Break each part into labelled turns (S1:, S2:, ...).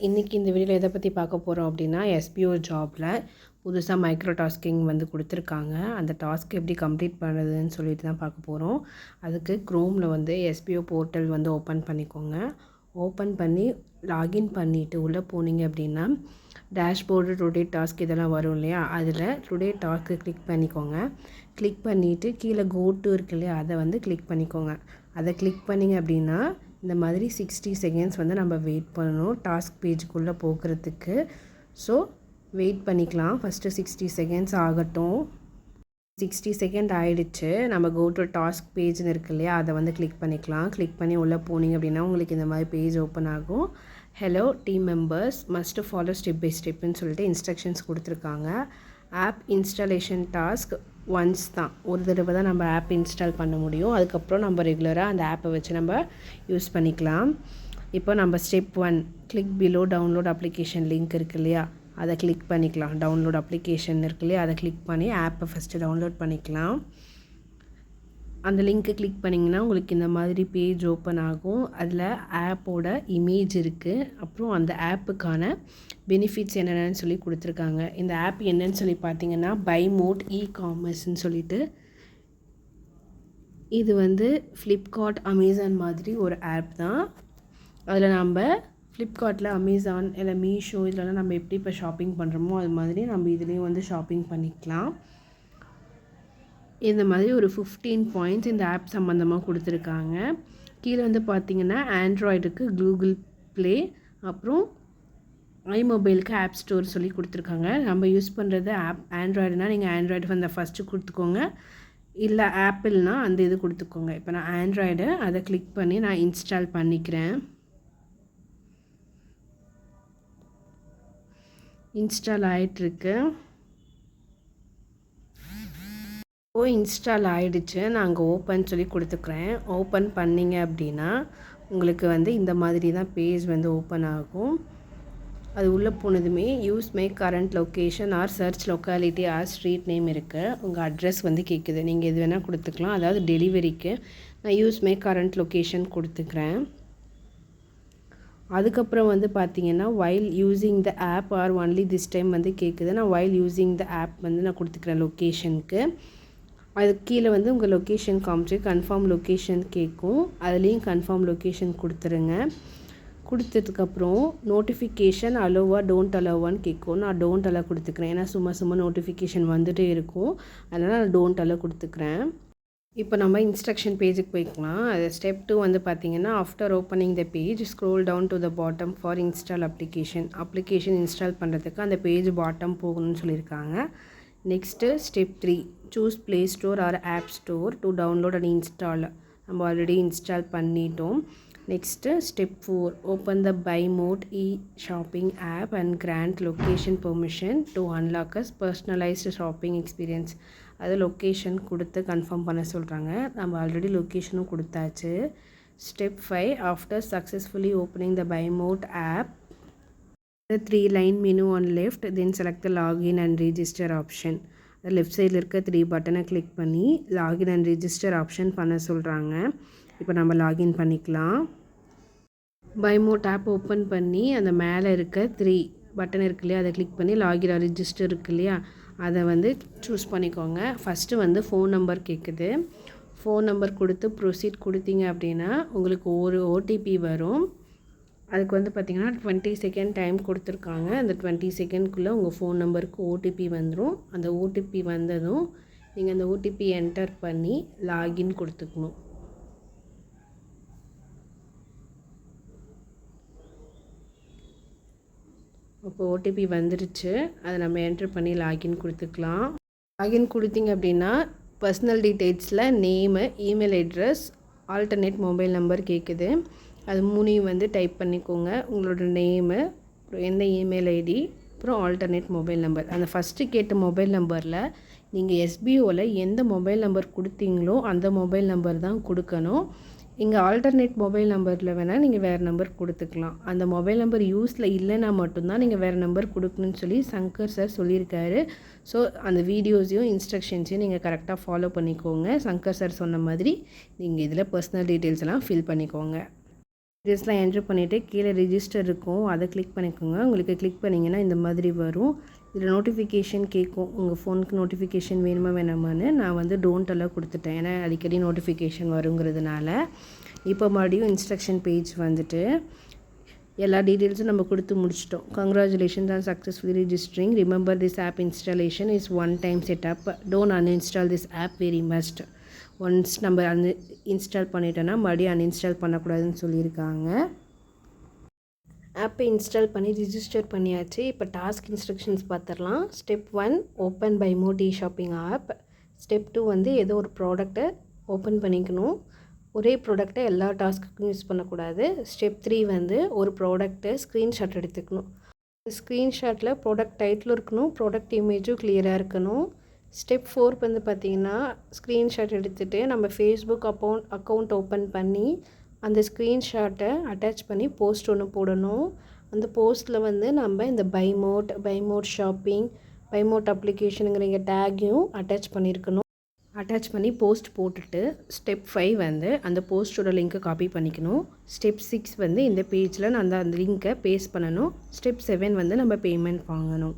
S1: இன்றைக்கி இந்த வீடியோவில் எதை பற்றி பார்க்க போகிறோம் அப்படின்னா எஸ்பிஓ ஜாபில் புதுசாக மைக்ரோ டாஸ்கிங் வந்து கொடுத்துருக்காங்க. அந்த டாஸ்க் எப்படி கம்ப்ளீட் பண்ணுறதுன்னு சொல்லிட்டு தான் பார்க்க போகிறோம். அதுக்கு க்ரோமில் வந்து எஸ்பிஓ போர்ட்டல் வந்து ஓப்பன் பண்ணிக்கோங்க. ஓப்பன் பண்ணி லாகின் பண்ணிவிட்டு உள்ளே போனீங்க அப்படின்னா டேஷ்போர்டு டுடே டாஸ்க் இதெல்லாம் வரும் இல்லையா, அதில் டுடே டாஸ்க்கு கிளிக் பண்ணிக்கோங்க. கிளிக் பண்ணிவிட்டு கீழே கோட்டு இருக்கு இல்லையா, அதை வந்து கிளிக் பண்ணிக்கோங்க. அதை கிளிக் பண்ணிங்க அப்படின்னா இந்த மாதிரி 60 செகண்ட்ஸ் வந்து நம்ம வெயிட் பண்ணணும் டாஸ்க் பேஜுக்குள்ளே போகிறதுக்கு. ஸோ வெயிட் பண்ணிக்கலாம். ஃபஸ்ட்டு 60 செகண்ட்ஸ் ஆகட்டும். 60 செகண்ட் ஆகிடுச்சு. நம்ம கோ டு டாஸ்க் பேஜ்னு இருக்கு இல்லையா, அதை வந்து கிளிக் பண்ணிக்கலாம். கிளிக் பண்ணி உள்ளே போனீங்க அப்படின்னா உங்களுக்கு இந்த மாதிரி பேஜ் ஓப்பன் ஆகும். Hello team members must follow step by ஸ்டெப்புன்னு சொல்லிட்டு இன்ஸ்ட்ரக்ஷன்ஸ் கொடுத்துருக்காங்க. ஆப் இன்ஸ்டாலேஷன் டாஸ்க் ஒன்ஸ் தான், ஒரு தடவை தான் நம்ம ஆப் இன்ஸ்டால் பண்ண முடியும். அதுக்கப்புறம் நம்ம ரெகுலராக அந்த ஆப்பை வச்சு நம்ம யூஸ் பண்ணிக்கலாம். இப்போ நம்ம step 1 click below download application link இருக்கு இல்லையா, அதை கிளிக் பண்ணிக்கலாம். டவுன்லோட் அப்ளிகேஷன் இருக்கு இல்லையா, அதை கிளிக் பண்ணி ஆப்பை ஃபஸ்ட்டு டவுன்லோட் பண்ணிக்கலாம். அந்த லிங்க்கு கிளிக் பண்ணிங்கன்னா உங்களுக்கு இந்த மாதிரி பேஜ் ஓப்பன் ஆகும். அதில் ஆப்போட இமேஜ் இருக்குது. அப்புறம் அந்த ஆப்புக்கான பெனிஃபிட்ஸ் என்னென்னு சொல்லி கொடுத்துருக்காங்க. இந்த ஆப் என்னன்னு சொல்லி பார்த்தீங்கன்னா பை மோட் இ-காமர்ஸ்ன்னு சொல்லிட்டு, இது வந்து ஃப்ளிப்கார்ட் அமேசான் மாதிரி ஒரு ஆப் தான். அதில் நம்ம ஃப்ளிப்கார்ட்டில் அமேசான் இல்லை மீஷோ இதெல்லாம் நம்ம எப்படி இப்போ ஷாப்பிங் பண்ணுறோமோ அது மாதிரி நம்ம இதுலேயும் வந்து ஷாப்பிங் பண்ணிக்கலாம். இந்த மாதிரி ஒரு 15 பாயிண்ட்ஸ் இந்த ஆப் சம்மந்தமாக கொடுத்துருக்காங்க. கீழே வந்து பார்த்திங்கன்னா ஆண்ட்ராய்டுக்கு கூகுள் ப்ளே, அப்புறம் ஐமொபைலுக்கு ஆப் ஸ்டோர் சொல்லி கொடுத்துருக்காங்க. நம்ம யூஸ் பண்ணுறது ஆண்ட்ராய்டுனால் நீங்கள் ஆண்ட்ராய்டு அந்த ஃபஸ்ட்டு கொடுத்துக்கோங்க, இல்லை ஆப்பிள்னால் அந்த இது கொடுத்துக்கோங்க. இப்போ நான் ஆண்ட்ராய்டு அதை கிளிக் பண்ணி நான் இன்ஸ்டால் பண்ணிக்கிறேன். இன்ஸ்டால் ஆகிட்டுருக்கு. இன்ஸ்டால் ஆகிடுச்சு. நான் அங்கே ஓப்பன் சொல்லி கொடுத்துக்கிறேன். ஓப்பன் பண்ணிங்க அப்படின்னா உங்களுக்கு வந்து இந்த மாதிரி தான் பேஜ் வந்து ஓப்பன் ஆகும். அது உள்ளே போனதுமே use my current location or search locality or street name இருக்குது. உங்கள் அட்ரஸ் வந்து கேட்குது, நீங்கள் எது வேணால் கொடுத்துக்கலாம். அதாவது டெலிவரிக்கு நான் யூஸ் மை கரண்ட் லொக்கேஷன் கொடுத்துக்கிறேன். அதுக்கப்புறம் வந்து பார்த்திங்கன்னா while using the app or only this time வந்து கேட்குது. நான் வைல் யூஸிங் த ஆப் வந்து நான் கொடுத்துக்கிறேன் லொக்கேஷனுக்கு. அதுக்கு கீழே வந்து உங்கள் லொக்கேஷன் காமிச்சு கன்ஃபார்ம் லொக்கேஷன் கேட்கும். அதுலேயும் கன்ஃபார்ம் லொக்கேஷன் கொடுத்துருங்க. கொடுத்ததுக்கப்புறம் நோட்டிஃபிகேஷன் அலோவா டோன்ட் அலோவான்னு கேட்கும். நான் டோன்ட் அலோ கொடுத்துக்கிறேன். ஏன்னா சும்மா நோட்டிஃபிகேஷன் வந்துகிட்டே இருக்கும், அதனால் நான் டோன்ட் அலோ கொடுத்துக்கிறேன். இப்போ நம்ம இன்ஸ்ட்ரக்ஷன் பேஜுக்கு போய்க்கலாம். அது ஸ்டெப் 2 வந்து பார்த்திங்கன்னா after opening the page scroll down to the bottom for install application install பண்ணுறதுக்கு அந்த பேஜ் பாட்டம் போகணும்னு சொல்லியிருக்காங்க. Next step 3 choose play store or app store to download and install. நம்ம ஆல்ரெடி இன்ஸ்டால் பண்ணிட்டோம். Next step 4 open the buy mode e shopping app and grant location permission to unlock us personalised shopping experience. அது location கொடுத்து confirm பண்ண சொல்கிறாங்க. நம்ம already லொக்கேஷனும் கொடுத்தாச்சு. Step 5 after successfully opening the buy mode app the 3-line menu on left, then select the login and register option. the left side இருக்க 3 பட்டனை click பண்ணி login and register option பண்ண சொல்கிறாங்க. இப்போ நம்ம லாகின் பண்ணிக்கலாம். பைமோட் ஆப் ஓப்பன் பண்ணி அந்த மேலே இருக்க 3 பட்டன் இருக்கு இல்லையா, அதை கிளிக் பண்ணி லாகின் ரெஜிஸ்டர் இருக்கு இல்லையா, அதை வந்து சூஸ் பண்ணிக்கோங்க. ஃபஸ்ட்டு வந்து ஃபோன் நம்பர் கேட்குது. ஃபோன் நம்பர் கொடுத்து ப்ரொசீட் கொடுத்தீங்க அப்படின்னா உங்களுக்கு ஒரு ஓடிபி வரும். அதுக்கு வந்து பார்த்திங்கன்னா 20 செகண்ட் டைம் கொடுத்துருக்காங்க. அந்த 20 செகண்ட்குள்ளே உங்கள் ஃபோன் நம்பருக்கு ஓடிபி வந்துடும். அந்த ஓடிபி வந்ததும் நீங்கள் அந்த ஓடிபி என்டர் பண்ணி லாகின் கொடுத்துக்கணும். அப்போ ஓடிபி வந்துடுச்சு, அதை நம்ம என்டர் பண்ணி லாகின் கொடுத்துக்கலாம். லாகின் கொடுத்தீங்க அப்படின்னா பர்சனல் டீட்டெயில்ஸில் name, email address, alternate mobile number கேட்குது. அது 3 வந்து டைப் பண்ணிக்கோங்க. உங்களோட நேமு, அப்புறம் எந்த இமெயில் ஐடி, அப்புறம் ஆல்டர்னேட் மொபைல் நம்பர். அந்த ஃபஸ்ட்டு கேட்ட மொபைல் நம்பரில் நீங்கள் எஸ்பிஓவில் எந்த மொபைல் நம்பர் கொடுத்தீங்களோ அந்த மொபைல் நம்பர் தான் கொடுக்கணும். இங்கே ஆல்டர்னேட் மொபைல் நம்பரில் வேணால் நீங்கள் வேறு நம்பர் கொடுத்துக்கலாம். அந்த மொபைல் நம்பர் யூஸில் இல்லைன்னா மட்டும்தான் நீங்கள் வேறு நம்பர் கொடுக்கணும்னு சொல்லி சங்கர் சார் சொல்லியிருக்காரு. ஸோ அந்த வீடியோஸையும் இன்ஸ்ட்ரக்ஷன்ஸையும் நீங்கள் கரெக்டாக ஃபாலோ பண்ணிக்கோங்க. சங்கர் சார் சொன்ன மாதிரி நீங்கள் இதில் பர்சனல் டீட்டெயில்ஸ் எல்லாம் ஃபில் பண்ணிக்கோங்க. டீட்டெயில்ஸ்லாம் என்ட்ரு பண்ணிவிட்டு கீழே ரிஜிஸ்டர் இருக்கும், அதை கிளிக் பண்ணிக்கோங்க. உங்களுக்கு கிளிக் பண்ணிங்கன்னா இந்த மாதிரி வரும். இதில் நோட்டிஃபிகேஷன் கேட்கும், உங்கள் ஃபோனுக்கு நோட்டிஃபிகேஷன் வேணுமா வேணாமான்னு. நான் வந்து டோன்ட் எல்லாம் கொடுத்துட்டேன், ஏன்னா அடிக்கடி நோட்டிஃபிகேஷன் வருங்கிறதுனால. இப்போ மறுபடியும் இன்ஸ்ட்ரக்ஷன் பேஜ் வந்துட்டு எல்லா டீட்டெயில்ஸும் நம்ம கொடுத்து முடிச்சிட்டோம். Congratulations on successfully registering. Remember this app installation is one time setup. Don't uninstall this app very must. Once நம்ம இன்ஸ்டால் பண்ணிட்டோன்னா மறுபடியும் அன்இன்ஸ்டால் பண்ணக்கூடாதுன்னு சொல்லியிருக்காங்க. ஆப்பை இன்ஸ்டால் பண்ணி ரிஜிஸ்டர் பண்ணியாச்சு. இப்போ டாஸ்க் இன்ஸ்ட்ரக்ஷன்ஸ் பார்த்துடலாம். ஸ்டெப் 1 ஓப்பன் பைமோட் ஷாப்பிங் ஆப். ஸ்டெப் 2 வந்து ஏதோ ஒரு ப்ராடக்டை ஓப்பன் பண்ணிக்கணும். ஒரே ப்ராடக்டை எல்லா டாஸ்க்குக்கும் யூஸ் பண்ணக்கூடாது. ஸ்டெப் 3 வந்து ஒரு ப்ராடக்ட்டை ஸ்க்ரீன்ஷாட் எடுத்துக்கணும். ஸ்க்ரீன்ஷாட்டில் ப்ராடக்ட் டைட்டில் இருக்கணும், ப்ராடக்ட் இமேஜும் கிளியராக இருக்கணும். ஸ்டெப் 4 வந்து பார்த்திங்கன்னா ஸ்க்ரீன்ஷாட் எடுத்துகிட்டு நம்ம ஃபேஸ்புக் அக்கௌண்ட் ஓப்பன் பண்ணி அந்த ஸ்க்ரீன்ஷாட்டை அட்டாச் பண்ணி போஸ்ட் ஒன்று போடணும். அந்த போஸ்ட்டில் வந்து நம்ம இந்த பைமோட் ஷாப்பிங், பைமோட் அப்ளிகேஷனுங்கிற இங்கே டேக்கையும் அட்டாச் பண்ணியிருக்கணும். அட்டாச் பண்ணி போஸ்ட் போட்டுட்டு ஸ்டெப் 5 வந்து அந்த போஸ்ட்டோட லிங்க்கை காப்பி பண்ணிக்கணும். ஸ்டெப் 6 வந்து இந்த பேஜில் நான் அந்த லிங்க்கை பேஸ்ட் பண்ணணும். ஸ்டெப் 7 வந்து நம்ம பேமெண்ட் வாங்கணும்.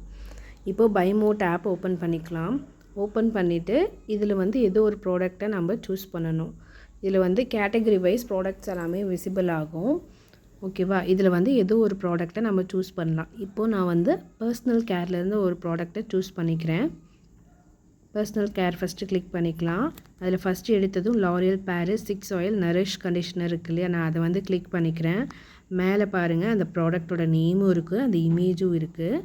S1: இப்போது பைமோட் ஆப் ஓப்பன் பண்ணிக்கலாம். ஓப்பன் பண்ணிவிட்டு இதில் வந்து ஏதோ ஒரு ப்ராடக்டை நம்ம சூஸ் பண்ணணும். இதில் வந்து கேட்டகரி வைஸ் ப்ராடக்ட்ஸ் எல்லாமே விசிபிள் ஆகும். ஓகேவா? இதில் வந்து ஏதோ ஒரு ப்ராடக்டை நம்ம சூஸ் பண்ணலாம். இப்போது நான் வந்து பர்சனல் கேர்லேருந்து ஒரு ப்ராடக்டை சூஸ் பண்ணிக்கிறேன். பர்சனல் கேர் ஃபஸ்ட்டு கிளிக் பண்ணிக்கலாம். அதில் ஃபஸ்ட்டு எடுத்ததும் L'Oréal Paris 6 oil nourish conditioner இருக்குது இல்லையா, நான் அதை வந்து கிளிக் பண்ணிக்கிறேன். மேலே பாருங்கள் அந்த ப்ராடக்டோட நேமும் இருக்குது, அந்த இமேஜும் இருக்குது.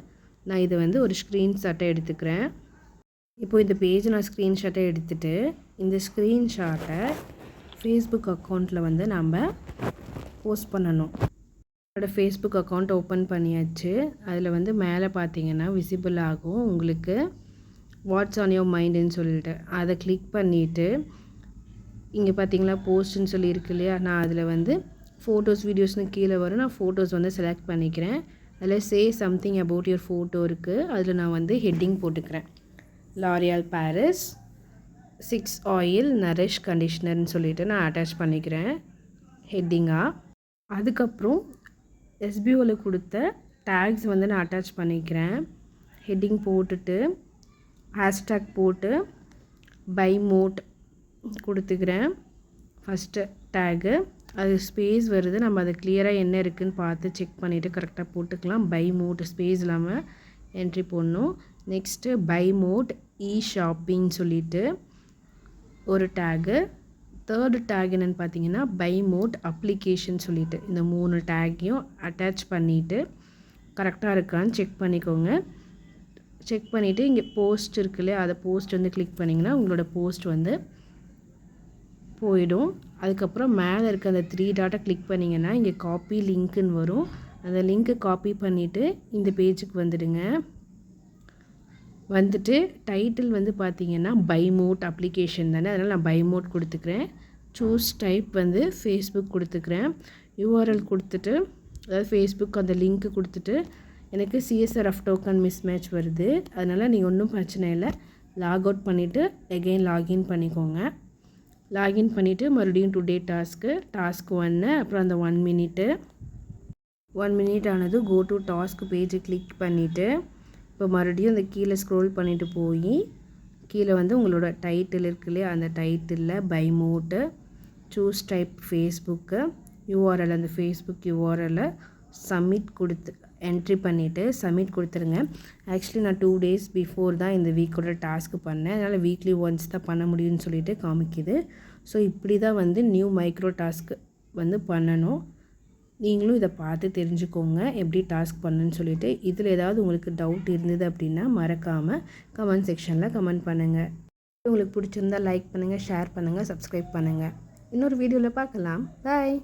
S1: நான் இதை வந்து ஒரு ஸ்க்ரீன்ஷாட்டை எடுத்துக்கிறேன். இப்போது இந்த பேஜ் நான் ஸ்க்ரீன்ஷாட்டை எடுத்துகிட்டு இந்த ஸ்க்ரீன்ஷாட்டை ஃபேஸ்புக் அக்கௌண்ட்டில் வந்து நம்ம போஸ்ட் பண்ணணும். என்னோடய ஃபேஸ்புக் அக்கௌண்ட் ஓப்பன் பண்ணியாச்சு. அதில் வந்து மேலே பார்த்தீங்கன்னா விசிபிள் ஆகும் உங்களுக்கு வாட்ஸ் ஆன் யுவர் மைண்டுன்னு சொல்லிட்டு அதை கிளிக் பண்ணிவிட்டு இங்கே பார்த்தீங்களா போஸ்ட்டுன்னு சொல்லி இருக்கு இல்லையா, நான் அதில் வந்து ஃபோட்டோஸ் வீடியோஸ்னு கீழே வரும். நான் ஃபோட்டோஸ் வந்து செலக்ட் பண்ணிக்கிறேன். அதில் say something about your photo இருக்குது. அதில் நான் வந்து ஹெட்டிங் போட்டுக்கிறேன், லாரியல் பாரிஸ் 6 ஆயில் நரிஷ் கண்டிஷனர்னு சொல்லிவிட்டு நான் அட்டாச் பண்ணிக்கிறேன் ஹெட்டிங்காக. அதுக்கப்புறம் எஸ்பிஓவில் கொடுத்த டேக்ஸ் வந்து நான் அட்டாச் பண்ணிக்கிறேன். ஹெட்டிங் போட்டுட்டு ஹேஷ்டேக் போட்டு பைமோட் கொடுத்துக்கிறேன். ஃபஸ்ட்டு டேகு அது ஸ்பேஸ் வருது, நம்ம அதை கிளியராக என்ன இருக்குதுன்னு பார்த்து செக் பண்ணிவிட்டு கரெக்டாக போட்டுக்கலாம். பைமோட் ஸ்பேஸ் இல்லாமல் என்ட்ரி போடணும். நெக்ஸ்ட்டு பைமோட் ஷாப்பிங் சொல்லிவிட்டு ஒரு டேகு. தேர்டு டேக் என்னென்னு பார்த்தீங்கன்னா பைமோட் அப்ளிகேஷன் சொல்லிவிட்டு இந்த 3 டேக்கையும் அட்டாச் பண்ணிவிட்டு கரெக்டாக இருக்கான்னு செக் பண்ணிக்கோங்க. செக் பண்ணிவிட்டு இங்கே போஸ்ட் இருக்கு இல்லையா, அதை போஸ்ட் வந்து கிளிக் பண்ணிங்கன்னா உங்களோட போஸ்ட் வந்து போயிடும். அதுக்கப்புறம் மேலே இருக்க அந்த 3 டாட்டை கிளிக் பண்ணிங்கன்னா இங்கே காப்பி லிங்க்குன்னு வரும். அந்த லிங்க்கை காப்பி பண்ணிவிட்டு இந்த பேஜுக்கு வந்துடுங்க. வந்துட்டு டைட்டில் வந்து பார்த்திங்கன்னா பைமோட் அப்ளிகேஷன் தானே, அதனால் நான் பைமோட் கொடுத்துக்கிறேன். சூஸ் டைப் வந்து ஃபேஸ்புக் கொடுத்துக்கிறேன். யூஆர்எல் கொடுத்துட்டு அதாவது ஃபேஸ்புக் அந்த லிங்க்கு கொடுத்துட்டு எனக்கு CSRF டோக்கன் மிஸ்மேட்ச் வருது, அதனால் நீங்கள் ஒன்றும் பிரச்சனை இல்லை, லாக் அவுட் பண்ணிவிட்டு எகெயின் லாகின் பண்ணிக்கோங்க. லாகின் பண்ணிவிட்டு மறுபடியும் டுடே டாஸ்க் 1 அப்புறம் அந்த 1 மினிட் ஆனது கோ டு டாஸ்க் பேஜை கிளிக் பண்ணிவிட்டு இப்போ மறுபடியும் அந்த கீழே ஸ்க்ரோல் பண்ணிவிட்டு போய் கீழே வந்து உங்களோட டைட்டில் இருக்கு இல்லையா, அந்த டைட்டிலில் பைமோட்டு சூஸ் டைப் ஃபேஸ்புக்கு யூஆர்எல் அந்த ஃபேஸ்புக் யூஆர்எல்லை சப்மிட் கொடுத்து என்ட்ரி பண்ணிவிட்டு சப்மிட் கொடுத்துருங்க. ஆக்சுவலி நான் 2 days பிஃபோர் தான் இந்த வீக்கோட டாஸ்க்கு பண்ணேன், அதனால் வீக்லி ஒன்ஸ் தான் பண்ண முடியும்னு சொல்லிட்டு காமிக்குது. ஸோ இப்படி தான் வந்து நியூ மைக்ரோ டாஸ்க்கு வந்து பண்ணணும். நீங்களும் இதை பார்த்து தெரிஞ்சுக்கோங்க எப்படி டாஸ்க் பண்ணுன்னு சொல்லிட்டு. இதில் ஏதாவது உங்களுக்கு டவுட் இருந்தது அப்படின்னா மறக்காமல் கமெண்ட் செக்ஷனில் கமெண்ட் பண்ணுங்கள். உங்களுக்கு பிடிச்சிருந்தால் லைக் பண்ணுங்கள், ஷேர் பண்ணுங்கள், சப்ஸ்கிரைப் பண்ணுங்கள். இன்னொரு வீடியோவில் பார்க்கலாம். பாய்.